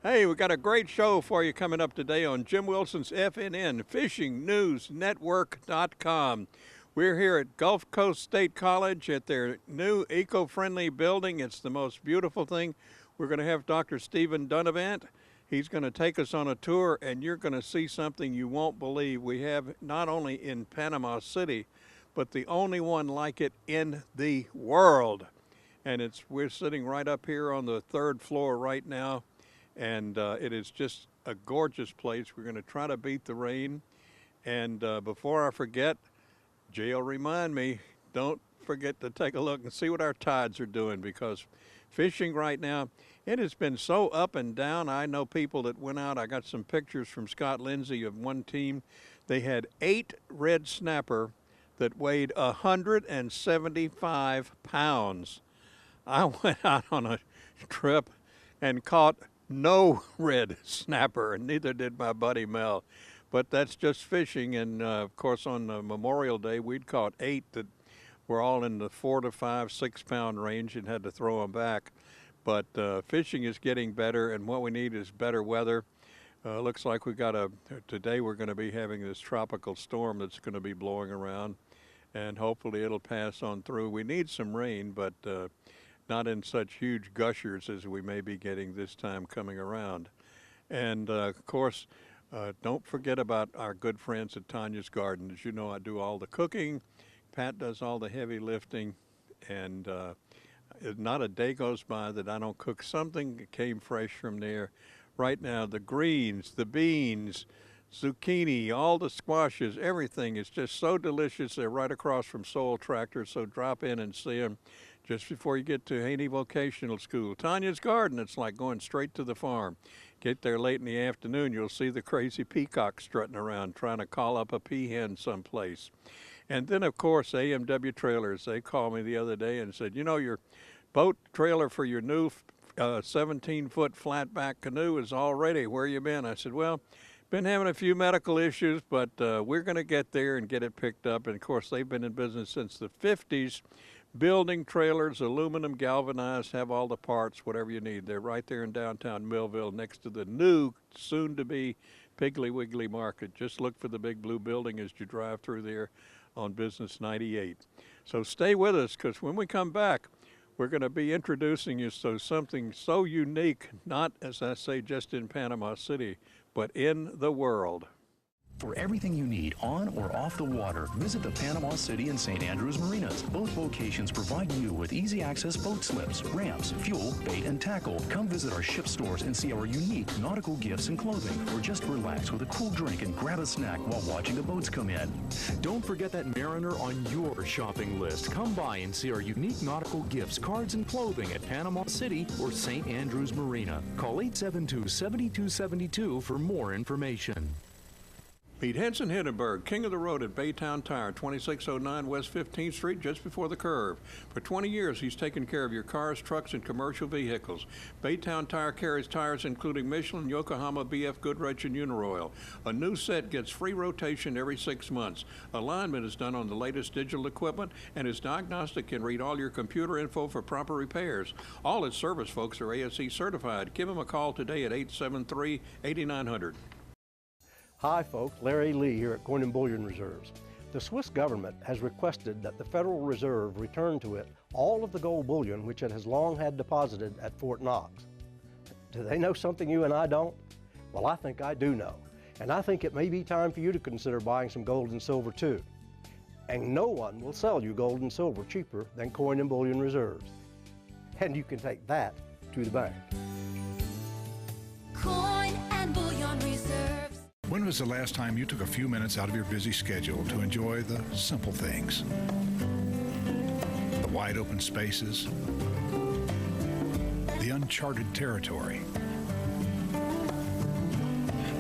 Hey, we got a great show for you coming up today on Jim Wilson's FNN, FishingNewsNetwork.com. We're here at Gulf Coast State College at their new eco-friendly building. It's the most beautiful thing. We're going to have Dr. Stephen Dunavant. He's going to take us on a tour, and you're going to see something you won't believe. We have not only in Panama City, but the only one like it in the world. And we're sitting right up here on the third floor right now. And it is just a gorgeous place. We're going to try to beat the rain. And before I forget, Jay will remind me, don't forget to take a look and see what our tides are doing, because fishing right now, it has been so up and down. I know people that went out. I got some pictures from Scott Lindsay of one team. They had 8 red snapper that weighed 175 pounds. I went out on a trip and caught no red snapper, and neither did my buddy Mel. But that's just fishing, and of course on Memorial Day we'd caught 8 that were all in the 4 to 5, 6 pound range and had to throw them back. But fishing is getting better, and what we need is better weather. Looks like today we're going to be having this tropical storm that's going to be blowing around, and hopefully it'll pass on through. We need some rain, but not in such huge gushers as we may be getting this time coming around. And of course, don't forget about our good friends at Tanya's Garden. As you know, I do all the cooking. Pat does all the heavy lifting, and not a day goes by that I don't cook something that came fresh from there. Right now, the greens, the beans, zucchini, all the squashes, everything is just so delicious. They're right across from Soul Tractor, so drop in and see them just before you get to Haney Vocational School. Tanya's Garden, it's like going straight to the farm. Get there late in the afternoon, you'll see the crazy peacock strutting around trying to call up a peahen someplace. And then, of course, AMW Trailers. They called me the other day and said, you know, your boat trailer for your new 17-foot flatback canoe is all ready. Where you been? I said, well, been having a few medical issues, but we're going to get there and get it picked up. And, of course, they've been in business since the 50s. Building trailers, aluminum, galvanized, have all the parts, whatever you need. They're right there in downtown Millville next to the new, soon-to-be Piggly Wiggly Market. Just look for the big blue building as you drive through there on Business 98. So stay with us, because when we come back, we're going to be introducing you to something so unique, not, as I say, just in Panama City, but in the world. For everything you need on or off the water, visit the Panama City and St. Andrews Marinas. Both locations provide you with easy access boat slips, ramps, fuel, bait, and tackle. Come visit our ship stores and see our unique nautical gifts and clothing, or just relax with a cool drink and grab a snack while watching the boats come in. Don't forget that mariner on your shopping list. Come by and see our unique nautical gifts, cards, and clothing at Panama City or St. Andrews Marina. Call 872-7272 for more information. Meet Henson Hindenburg, king of the road at Baytown Tire, 2609 West 15th Street, just before the curve. For 20 years, he's taken care of your cars, trucks, and commercial vehicles. Baytown Tire carries tires including Michelin, Yokohama, BF Goodrich, and Uniroyal. A new set gets free rotation every 6 months. Alignment is done on the latest digital equipment, and his diagnostic can read all your computer info for proper repairs. All his service folks are ASE certified. Give him a call today at 873-8900. Hi folks, Larry Lee here at Coin and Bullion Reserves. The Swiss government has requested that the Federal Reserve return to it all of the gold bullion which it has long had deposited at Fort Knox. Do they know something you and I don't? Well, I think I do know. And I think it may be time for you to consider buying some gold and silver too. And no one will sell you gold and silver cheaper than Coin and Bullion Reserves. And you can take that to the bank. Coin and Bullion Reserves. When was the last time you took a few minutes out of your busy schedule to enjoy the simple things? The wide open spaces, the uncharted territory,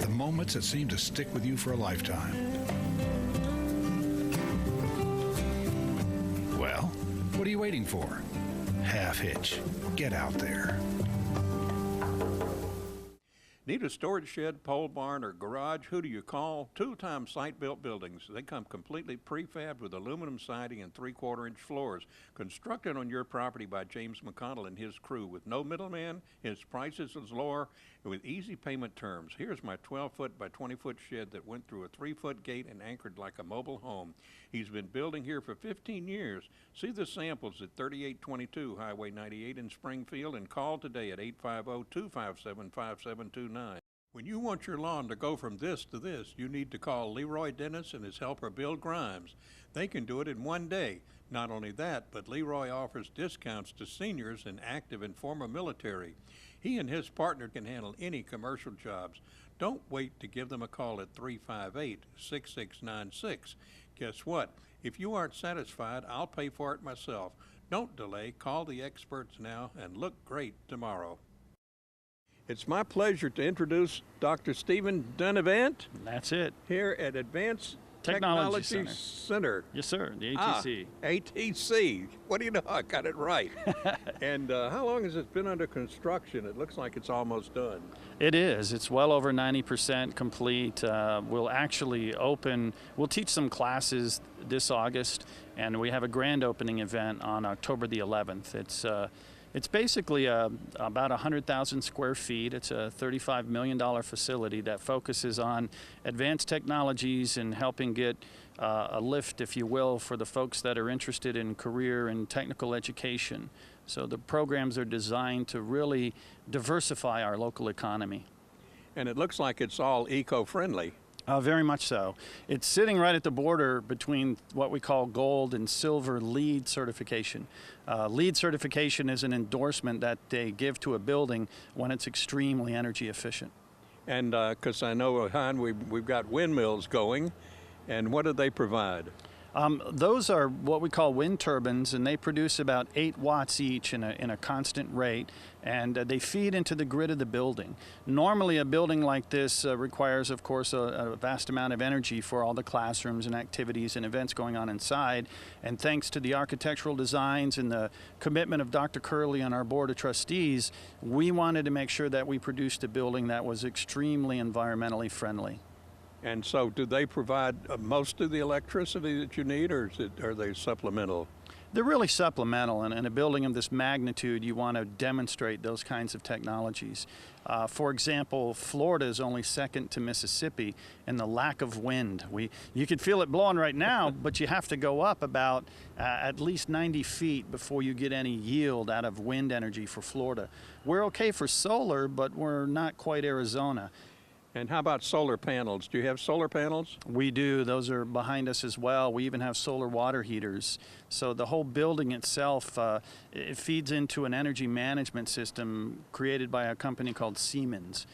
the moments that seem to stick with you for a lifetime. Well, what are you waiting for? Half hitch. Get out there. Need a storage shed, pole barn, or garage? Who do you call? Two-time site-built buildings. They come completely prefabbed with aluminum siding and 3/4-inch floors. Constructed on your property by James McConnell and his crew. With no middleman, his prices is lower, and with easy payment terms. Here's my 12-foot by 20-foot shed that went through a 3-foot gate and anchored like a mobile home. He's been building here for 15 years. See the samples at 3822 Highway 98 in Springfield, and call today at 850-257-5729. When you want your lawn to go from this to this, you need to call Leroy Dennis and his helper Bill Grimes. They can do it in one day. Not only that, but Leroy offers discounts to seniors and active and former military. He and his partner can handle any commercial jobs. Don't wait to give them a call at 358-6696. Guess what? If you aren't satisfied, I'll pay for it myself. Don't delay. Call the experts now and look great tomorrow. It's my pleasure to introduce Dr. Stephen Dunavant. That's it. Here at Advanced Technology Center. Yes, sir. The ATC. ATC. What do you know? I got it right. And how long has it been under construction? It looks like it's almost done. It is. It's well over 90% complete. We'll actually open, we'll teach some classes this August, and we have a grand opening event on October the 11th. It's basically about 100,000 square feet. It's a $35 million facility that focuses on advanced technologies and helping get a lift, if you will, for the folks that are interested in career and technical education. So the programs are designed to really diversify our local economy. And it looks like it's all eco-friendly. Very much so. It's sitting right at the border between what we call gold and silver LEED certification. LEED certification is an endorsement that they give to a building when it's extremely energy efficient. And because I know, Han, we've got windmills going, and what do they provide? Those are what we call wind turbines, and they produce about 8 watts each in a constant rate, and they feed into the grid of the building. Normally a building like this requires, of course, a vast amount of energy for all the classrooms and activities and events going on inside, and thanks to the architectural designs and the commitment of Dr. Curley and our Board of Trustees, we wanted to make sure that we produced a building that was extremely environmentally friendly. And so do they provide most of the electricity that you need, or are they supplemental? They're really supplemental, and in a building of this magnitude, you want to demonstrate those kinds of technologies. For example, Florida is only second to Mississippi in the lack of wind. You can feel it blowing right now, but you have to go up about at least 90 feet before you get any yield out of wind energy for Florida. We're okay for solar, but we're not quite Arizona. And how about solar panels? Do you have solar panels? We do. Those are behind us as well. We even have solar water heaters. So the whole building itself, it feeds into an energy management system created by a company called Siemens.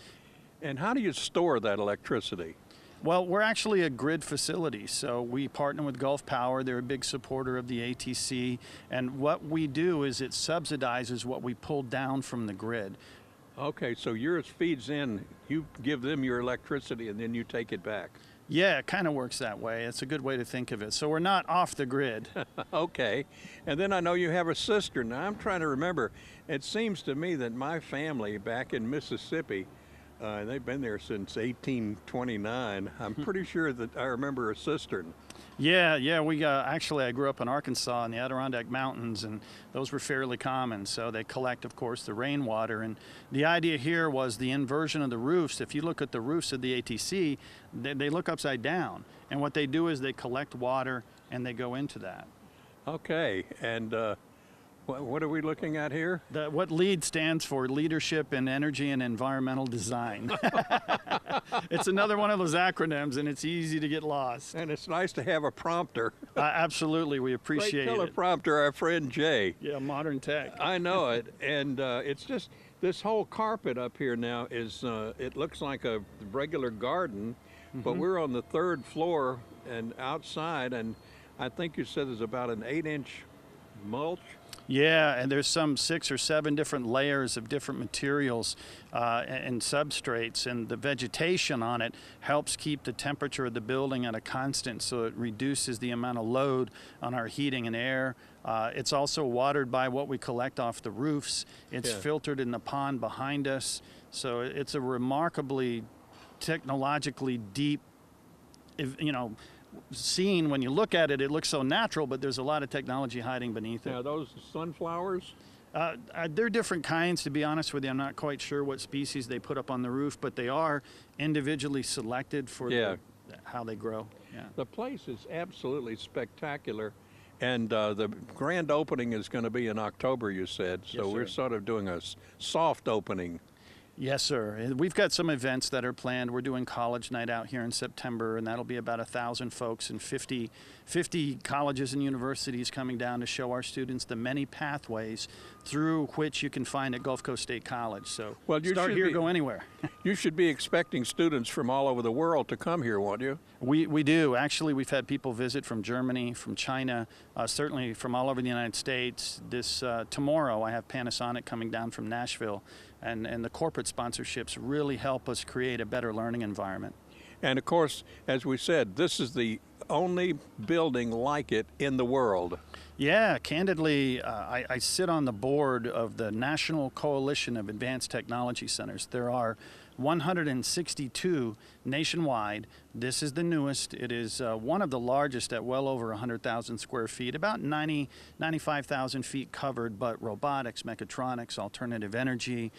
And how do you store that electricity? Well, we're actually a grid facility, so we partner with Gulf Power. They're a big supporter of the ATC, and what we do is it subsidizes what we pull down from the grid. Okay, so yours feeds in, you give them your electricity, and then you take it back. Yeah, it kind of works that way. It's a good way to think of it. So we're not off the grid. Okay, and then I know you have a sister. Now I'm trying to remember, it seems to me that my family back in Mississippi, they've been there since 1829. I'm pretty sure that I remember a cistern. Yeah. We actually, I grew up in Arkansas in the Adirondack Mountains, and those were fairly common. So they collect, of course, the rainwater. And the idea here was the inversion of the roofs. If you look at the roofs of the ATC, they look upside down. And what they do is they collect water and they go into that. Okay, and what are we looking at here? What LEED stands for, Leadership in Energy and Environmental Design. It's another one of those acronyms, and it's easy to get lost. And it's nice to have a prompter. Absolutely, we appreciate Great it. teleprompter, our friend Jay. Yeah, modern tech. I know it, and it's just, this whole carpet up here now is, it looks like a regular garden, but we're on the 3rd floor and outside, and I think you said there's about an 8-inch mulch. Yeah, and there's some 6 or 7 different layers of different materials and substrates, and the vegetation on it helps keep the temperature of the building at a constant, so it reduces the amount of load on our heating and air. It's also watered by what we collect off the roofs. It's filtered in the pond behind us. So it's a remarkably technologically deep, scene. When you look at it, it looks so natural, but there's a lot of technology hiding beneath it. Now, those sunflowers? They're different kinds, to be honest with you. I'm not quite sure what species they put up on the roof, but they are individually selected for how they grow. Yeah. The place is absolutely spectacular, and the grand opening is going to be in October, you said. So Yes, we're sir. sort of doing a soft opening. Yes, sir. And we've got some events that are planned. We're doing college night out here in September, and that'll be about 1,000 folks and 50 colleges and universities coming down to show our students the many pathways through which you can find at Gulf Coast State College. So start here, go anywhere. You should be expecting students from all over the world to come here, won't you? We do. Actually, we've had people visit from Germany, from China, certainly from all over the United States. Tomorrow I have Panasonic coming down from Nashville, and the corporate sponsorships really help us create a better learning environment. And of course, as we said, this is the only building like it in the world. Yeah, candidly, I sit on the board of the National Coalition of Advanced Technology Centers. There are 162 nationwide. This is the newest. It is one of the largest at well over 100,000 square feet, about 95,000 feet covered, but robotics, mechatronics, alternative energy,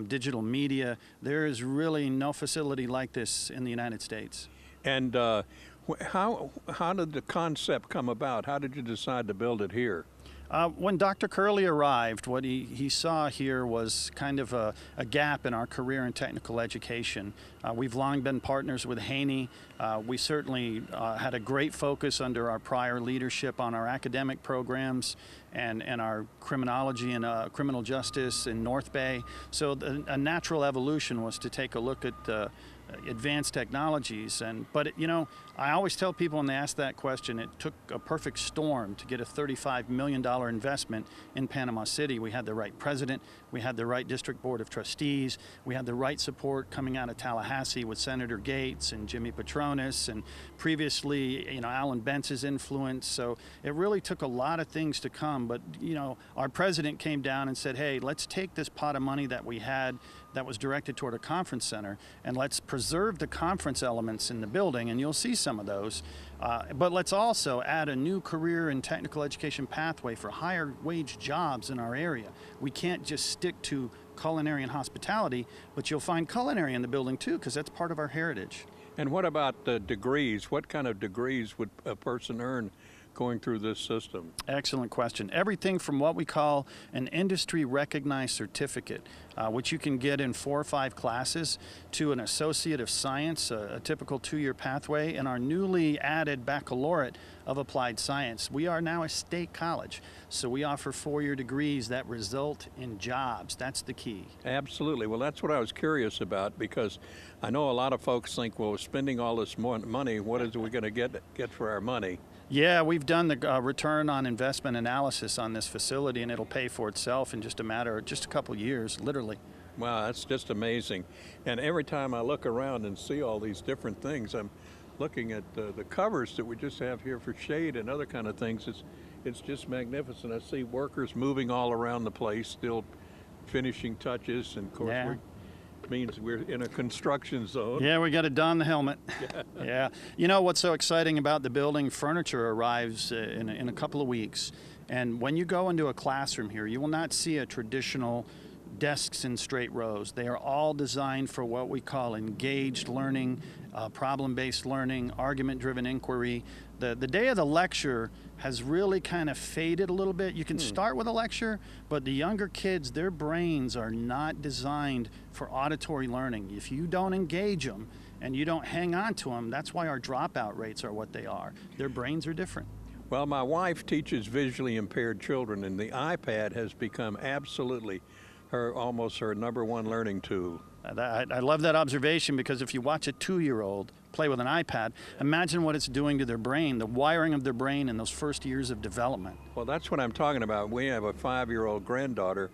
digital media. There is really no facility like this in the United States. And how did the concept come about? How did you decide to build it here? When Dr. Curley arrived, what he saw here was kind of a gap in our career in technical education. We've long been partners with Haney. We certainly had a great focus under our prior leadership on our academic programs and our criminology and criminal justice in North Bay. So a natural evolution was to take a look at advanced technologies. But I always tell people when they ask that question, it took a perfect storm to get a $35 million investment in Panama City. We had the right president, we had the right district board of trustees, we had the right support coming out of Tallahassee with Senator Gates and Jimmy Patronis, and previously, Alan Bentz's influence. So it really took a lot of things to come. But, our president came down and said, hey, let's take this pot of money that we had that was directed toward a conference center, and let's preserve the conference elements in the building, and you'll see some of those. But let's also add a new career and technical education pathway for higher wage jobs in our area. We can't just stick to culinary and hospitality, but you'll find culinary in the building too, because that's part of our heritage. And what about the degrees? What kind of degrees would a person earn going through this system? Excellent question. Everything from what we call an industry recognized certificate, which you can get in 4 or 5 classes, to an Associate of Science, a typical 2-year pathway, and our newly added Baccalaureate of Applied Science. We are now a state college, so we offer 4-year degrees that result in jobs. That's the key. Absolutely. Well, that's what I was curious about, because I know a lot of folks think, well, spending all this money, what is we going to get for our money? Yeah, we've done the return on investment analysis on this facility, and it'll pay for itself in just a couple years, literally. Wow, that's just amazing. And every time I look around and see all these different things, I'm looking at the covers that we just have here for shade and other kind of things. It's just magnificent. I see workers moving all around the place, still finishing touches, and of course means we're in a construction zone. Yeah, we got to don the helmet. Yeah. What's so exciting about the building? Furniture arrives in a couple of weeks, and when you go into a classroom here, you will not see a traditional desks in straight rows. They are all designed for what we call engaged learning, problem-based learning, argument-driven inquiry. The day of the lecture has really kind of faded a little bit. You can start with a lecture, but the younger kids, their brains are not designed for auditory learning. If you don't engage them and you don't hang on to them, that's why our dropout rates are what they are. Their brains are different. Well, my wife teaches visually impaired children, and the iPad has become absolutely almost her number one learning tool. I love that observation, because if you watch a 2-year-old play with an iPad, imagine what it's doing to their brain, the wiring of their brain in those first years of development. Well, that's what I'm talking about. We have a 5-year-old granddaughter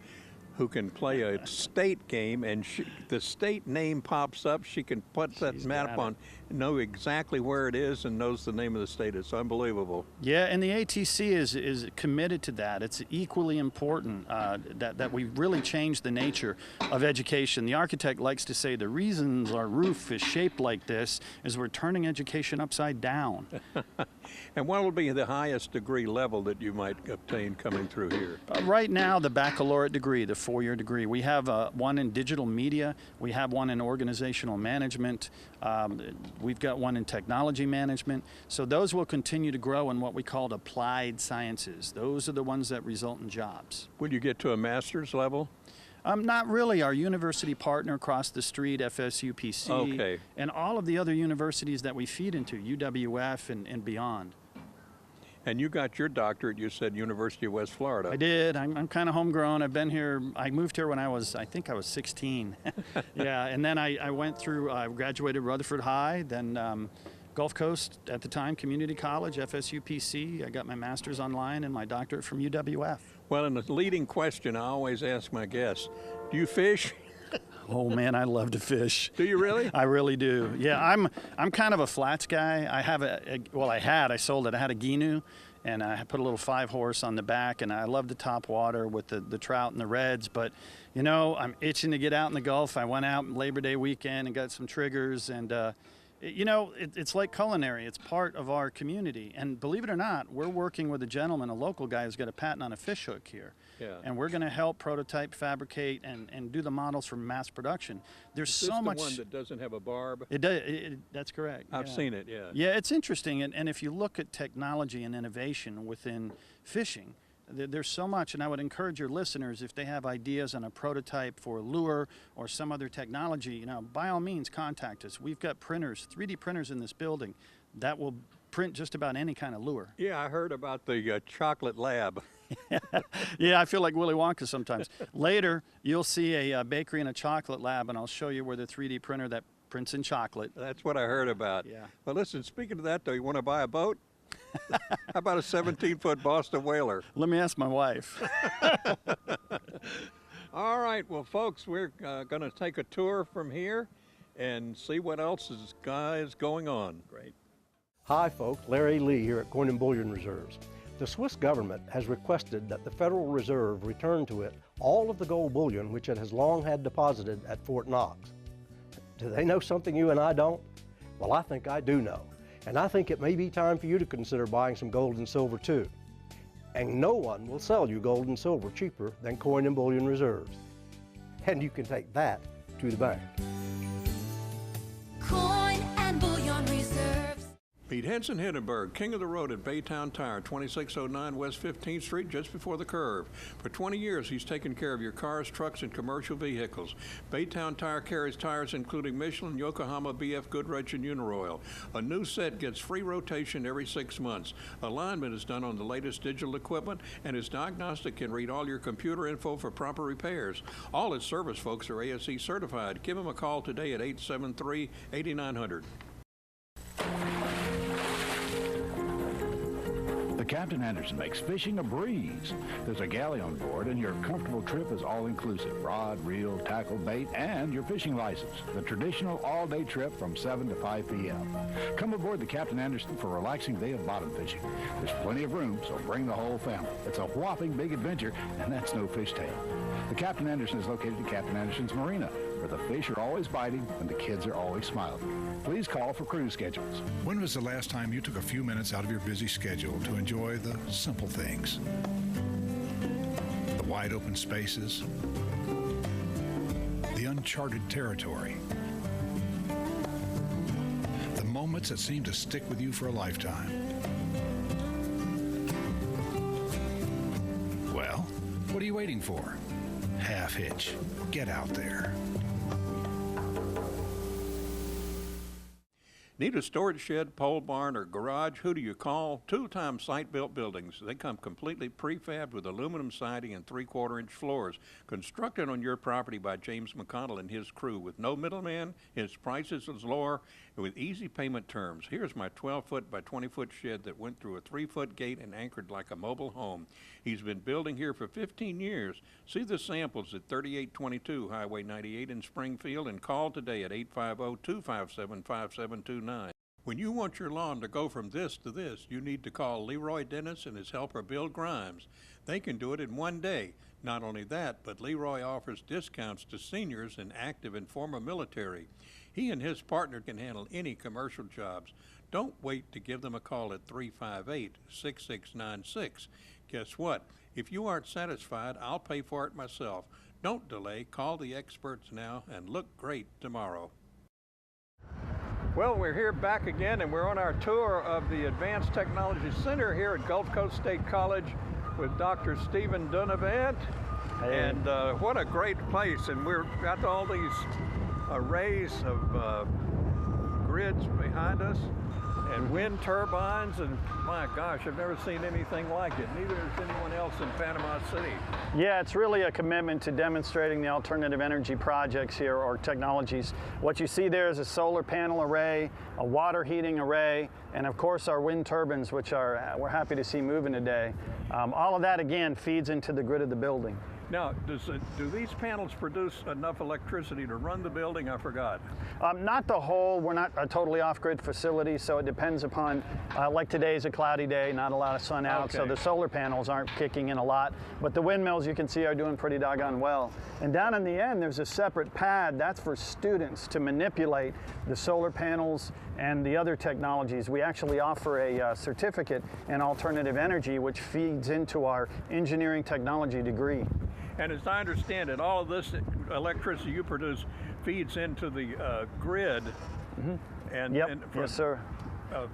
who can play a state game, and the state name pops up. She can put that map on, know exactly where it is, and knows the name of the state. It's unbelievable. Yeah, and the ATC is committed to that. It's equally important that we really change the nature of education. The architect likes to say the reasons our roof is shaped like this is we're turning education upside down. And what will be the highest degree level that you might obtain coming through here? Right now, the baccalaureate degree, the 4-year degree. We have one in digital media. We have one in organizational management. We've got one in technology management. So those will continue to grow in what we call applied sciences. Those are the ones that result in jobs. Will you get to a master's level? Not really. Our university partner across the street, FSUPC, okay, and all of the other universities that we feed into, UWF and beyond. And you got your doctorate, you said, University of West Florida. I did. I'm kind of homegrown. I've been here. I moved here when I think I was 16. Yeah, and then I went through, I graduated Rutherford High, then Gulf Coast at the time, Community College, FSUPC. I got my master's online and my doctorate from UWF. Well, in the leading question, I always ask my guests, do you fish? Oh man, I love to fish. Do you really? I really do. Yeah, I'm kind of a flats guy. I have I sold it. I had a Ginu, and I put a little 5-horse on the back, and I love the top water with the trout and the reds. But you know, I'm itching to get out in the Gulf. I went out Labor Day weekend and got some triggers, and you know, it's like culinary. It's part of our community. And believe it or not, we're working with a gentleman, a local guy who's got a patent on a fish hook here. Yeah. And we're going to help prototype, fabricate, and do the models for mass production. There's so much. The one that doesn't have a barb? It does. That's correct. I've seen it, yeah. Yeah, it's interesting. And if you look at technology and innovation within fishing, there's so much, and I would encourage your listeners, if they have ideas on a prototype for a lure or some other technology, you know, by all means contact us. We've got printers, 3D printers in this building that will print just about any kind of lure. Yeah, I heard about the chocolate lab. Yeah, I feel like Willy Wonka sometimes. Later, you'll see a bakery and a chocolate lab, and I'll show you where the 3D printer that prints in chocolate. That's what I heard about. Yeah. Well, listen, speaking of that, though, you want to buy a boat? How about a 17-foot Boston whaler? Let me ask my wife. All right, well, folks, we're going to take a tour from here and see what else is going on. Great. Hi folks, Larry Lee here at Coin and Bullion Reserves. The Swiss government has requested that the Federal Reserve return to it all of the gold bullion which it has long had deposited at Fort Knox. Do they know something you and I don't? Well, I think I do know. And I think it may be time for you to consider buying some gold and silver too. And no one will sell you gold and silver cheaper than Coin and Bullion Reserves. And you can take that to the bank. Coin and Bullion Reserves. Meet Henson Hindenburg, king of the road at Baytown Tire, 2609 West 15th Street, just before the curve. For 20 years, he's taken care of your cars, trucks, and commercial vehicles. Baytown Tire carries tires including Michelin, Yokohama, BF Goodrich, and Uniroyal. A new set gets free rotation every 6 months. Alignment is done on the latest digital equipment, and his diagnostic can read all your computer info for proper repairs. All his service folks are ASE certified. Give him a call today at 873-8900. The Captain Anderson makes fishing a breeze. There's a galley on board, and your comfortable trip is all-inclusive. Rod, reel, tackle, bait, and your fishing license. The traditional all-day trip from 7 to 5 p.m. Come aboard the Captain Anderson for a relaxing day of bottom fishing. There's plenty of room, so bring the whole family. It's a whopping big adventure, and that's no fishtail. The Captain Anderson is located at Captain Anderson's Marina, where the fish are always biting and the kids are always smiling. Please call for cruise schedules. When was the last time you took a few minutes out of your busy schedule to enjoy the simple things? The wide open spaces, the uncharted territory, the moments that seem to stick with you for a lifetime. Well, what are you waiting for? Half hitch. Get out there. Need a storage shed, pole barn, or garage? Who do you call? Two-time site-built buildings. They come completely prefabbed with aluminum siding and 3/4-inch floors. Constructed on your property by James McConnell and his crew. With no middleman, his prices is lower, and with easy payment terms. Here's my 12-foot by 20-foot shed that went through a 3-foot gate and anchored like a mobile home. He's been building here for 15 years. See the samples at 3822 Highway 98 in Springfield and call today at 850-257-5729. When you want your lawn to go from this to this, you need to call Leroy Dennis and his helper Bill Grimes. They can do it in one day. Not only that, but Leroy offers discounts to seniors and active and former military. He and his partner can handle any commercial jobs. Don't wait to give them a call at 358-6696. Guess what? If you aren't satisfied, I'll pay for it myself. Don't delay. Call the experts now and look great tomorrow. Well, we're here back again, and we're on our tour of the Advanced Technology Center here at Gulf Coast State College with Dr. Stephen Dunavant. Hey. And what a great place. And we've got all these arrays of grids behind us and wind turbines, and my gosh, I've never seen anything like it. Neither has anyone else in Panama City. Yeah, it's really a commitment to demonstrating the alternative energy projects here, or technologies. What you see there is a solar panel array, a water heating array, and of course our wind turbines, which we're happy to see moving today. All of that, again, feeds into the grid of the building. Now, do these panels produce enough electricity to run the building? I forgot. Not the whole. We're not a totally off-grid facility, so it depends upon, like today's a cloudy day, not a lot of sun out, so the solar panels aren't kicking in a lot. But the windmills, you can see, are doing pretty doggone well. And down in the end, there's a separate pad. That's for students to manipulate the solar panels and the other technologies. We actually offer a certificate in alternative energy, which feeds into our engineering technology degree. And as I understand it, all of this electricity you produce feeds into the grid. Mm-hmm. And yes, sir.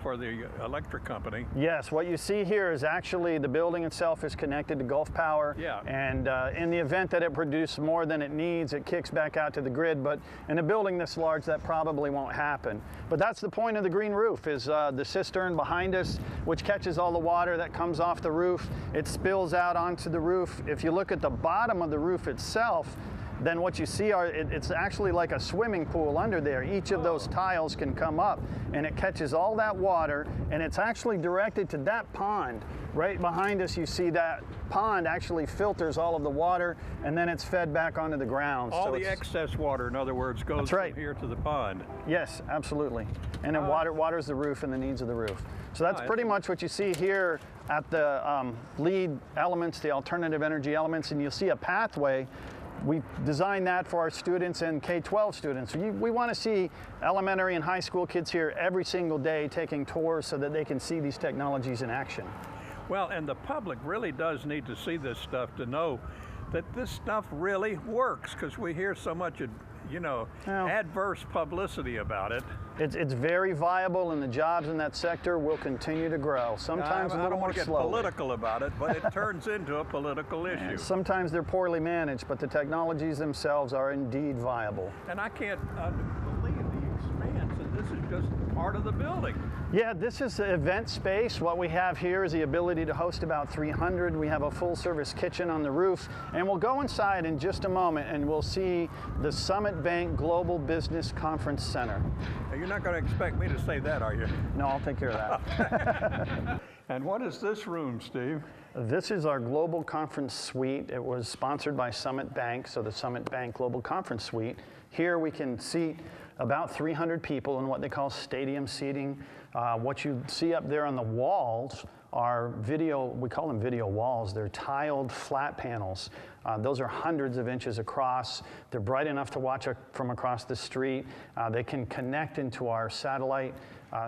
For the electric company. Yes, what you see here is actually the building itself is connected to Gulf Power. Yeah. And in the event that it produces more than it needs, it kicks back out to the grid. But in a building this large, that probably won't happen. But that's the point of the green roof, is the cistern behind us, which catches all the water that comes off the roof. It spills out onto the roof. If you look at the bottom of the roof itself, then what you see it's actually like a swimming pool under there. Each of those tiles can come up, and it catches all that water, and it's actually directed to that pond. Right behind us, you see that pond actually filters all of the water, and then it's fed back onto the ground. All the excess water, in other words, goes from here to the pond. Yes, absolutely. And it waters the roof and the needs of the roof. So that's pretty much what you see here at the lead elements, the alternative energy elements, and you'll see a pathway. We designed that for our students and K-12 students. We want to see elementary and high school kids here every single day taking tours so that they can see these technologies in action. Well, and the public really does need to see this stuff to know that this stuff really works, because we hear so much, adverse publicity about it. It's very viable, and the jobs in that sector will continue to grow. Sometimes a little more slowly. I don't want to get political about it, but it turns into a political issue. Sometimes they're poorly managed, but the technologies themselves are indeed viable. And I can't believe the expanse, and this is just part of the building. Yeah, this is the event space. What we have here is the ability to host about 300. We have a full-service kitchen on the roof, and we'll go inside in just a moment, and we'll see the Summit Bank Global Business Conference Center. Now, you're not going to expect me to say that, are you? No, I'll take care of that. And what is this room, Steve? This is our Global Conference Suite. It was sponsored by Summit Bank, so the Summit Bank Global Conference Suite. Here we can seat about 300 people in what they call stadium seating. What you see up there on the walls are we call them video walls. They're tiled flat panels. Those are hundreds of inches across. They're bright enough to watch from across the street. They can connect into our satellite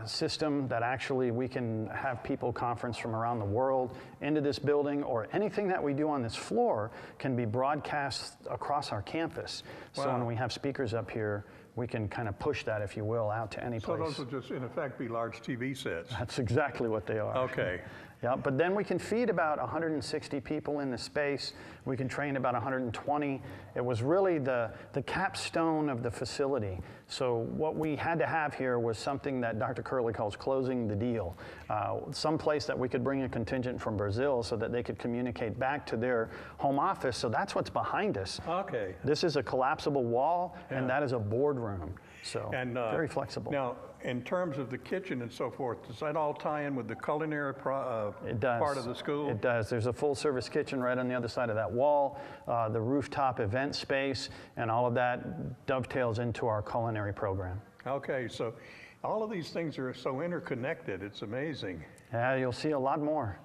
system that actually we can have people conference from around the world into this building, or anything that we do on this floor can be broadcast across our campus. Wow. So when we have speakers up here, we can kind of push that, if you will, out to any place. So those will just, in effect, be large TV sets. That's exactly what they are. Okay. Yeah, but then we can feed about 160 people in the space. We can train about 120. It was really the capstone of the facility. So what we had to have here was something that Dr. Curley calls closing the deal. Some place that we could bring a contingent from Brazil so that they could communicate back to their home office. So that's what's behind us. Okay. This is a collapsible wall, and that is a boardroom. So And very flexible. Now, in terms of the kitchen and so forth, does that all tie in with the culinary It does. part of the school? It does. There's a full service kitchen right on the other side of that wall, the rooftop event space, and all of that dovetails into our culinary program. Okay, so all of these things are so interconnected. It's amazing. Yeah, you'll see a lot more.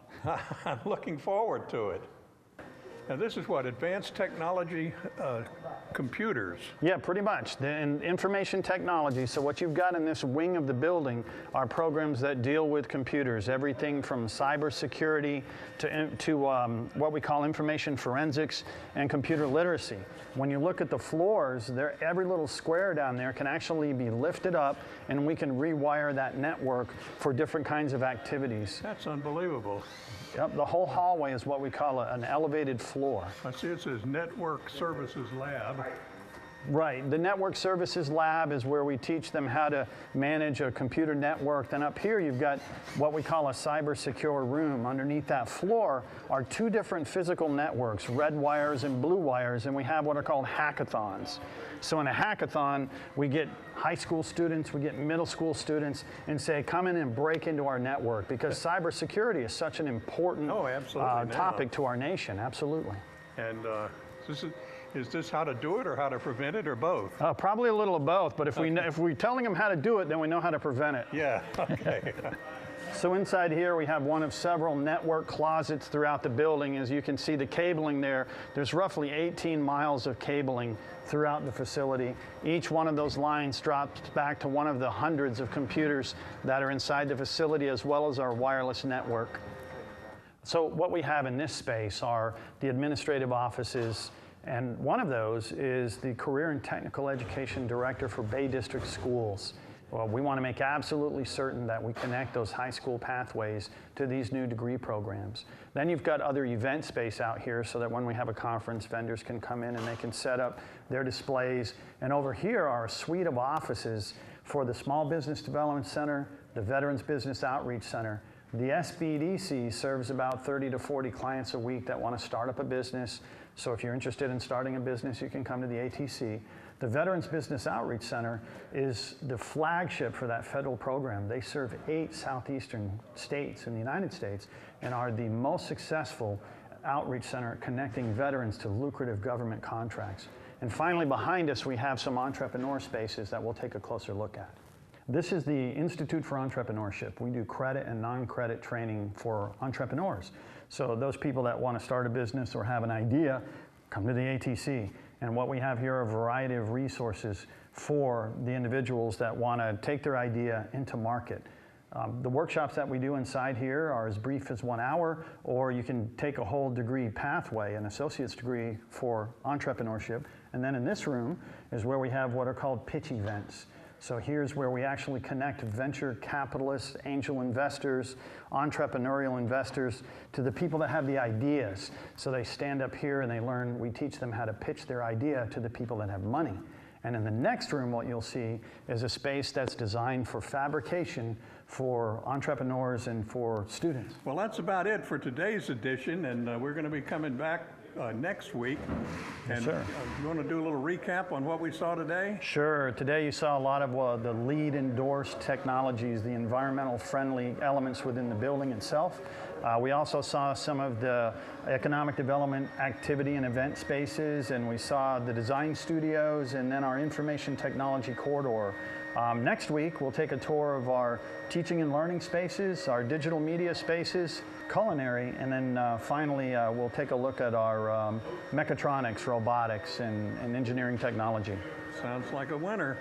I'm looking forward to it. Now, this is what, advanced technology computers? Yeah, pretty much. In information technology, so what you've got in this wing of the building are programs that deal with computers, everything from cybersecurity to what we call information forensics and computer literacy. When you look at the floors, every little square down there can actually be lifted up, and we can rewire that network for different kinds of activities. That's unbelievable. Yep, the whole hallway is what we call an elevated floor. I see it says Network Services Lab. Right, the Network Services Lab is where we teach them how to manage a computer network. Then up here you've got what we call a cyber secure room. Underneath that floor are two different physical networks, red wires and blue wires, and we have what are called hackathons. So in a hackathon, we get high school students, we get middle school students, and say, come in and break into our network, because cybersecurity is such an important topic to our nation. Absolutely. And is this how to do it, or how to prevent it, or both? Probably a little of both, but if we're telling them how to do it, then we know how to prevent it. Yeah, okay. So inside here we have one of several network closets throughout the building. As you can see the cabling there, there's roughly 18 miles of cabling throughout the facility. Each one of those lines drops back to one of the hundreds of computers that are inside the facility, as well as our wireless network. So what we have in this space are the administrative offices, and one of those is the Career and Technical Education Director for Bay District Schools. Well, we want to make absolutely certain that we connect those high school pathways to these new degree programs. Then you've got other event space out here so that when we have a conference, vendors can come in and they can set up their displays. And over here are a suite of offices for the Small Business Development Center, the Veterans Business Outreach Center. The SBDC serves about 30 to 40 clients a week that want to start up a business. So if you're interested in starting a business, you can come to the ATC. The Veterans Business Outreach Center is the flagship for that federal program. They serve 8 southeastern states in the United States and are the most successful outreach center connecting veterans to lucrative government contracts. And finally, behind us, we have some entrepreneur spaces that we'll take a closer look at. This is the Institute for Entrepreneurship. We do credit and non-credit training for entrepreneurs. So those people that want to start a business or have an idea, come to the ATC. And what we have here are a variety of resources for the individuals that want to take their idea into market. The workshops that we do inside here are as brief as 1 hour, or you can take a whole degree pathway, an associate's degree for entrepreneurship. And then in this room is where we have what are called pitch events. So here's where we actually connect venture capitalists, angel investors, entrepreneurial investors to the people that have the ideas. So they stand up here and they learn, we teach them how to pitch their idea to the people that have money. And in the next room, what you'll see is a space that's designed for fabrication for entrepreneurs and for students. Well, that's about it for today's edition, and we're going to be coming back next week. And sure. You want to do a little recap on what we saw today? Sure. Today you saw a lot of the LEED endorsed technologies, the environmental friendly elements within the building itself. We also saw some of the economic development activity and event spaces, and we saw the design studios, and then our information technology corridor. Next week we'll take a tour of our teaching and learning spaces, our digital media spaces, culinary, and then finally we'll take a look at our mechatronics, robotics, and engineering technology. Sounds like a winner.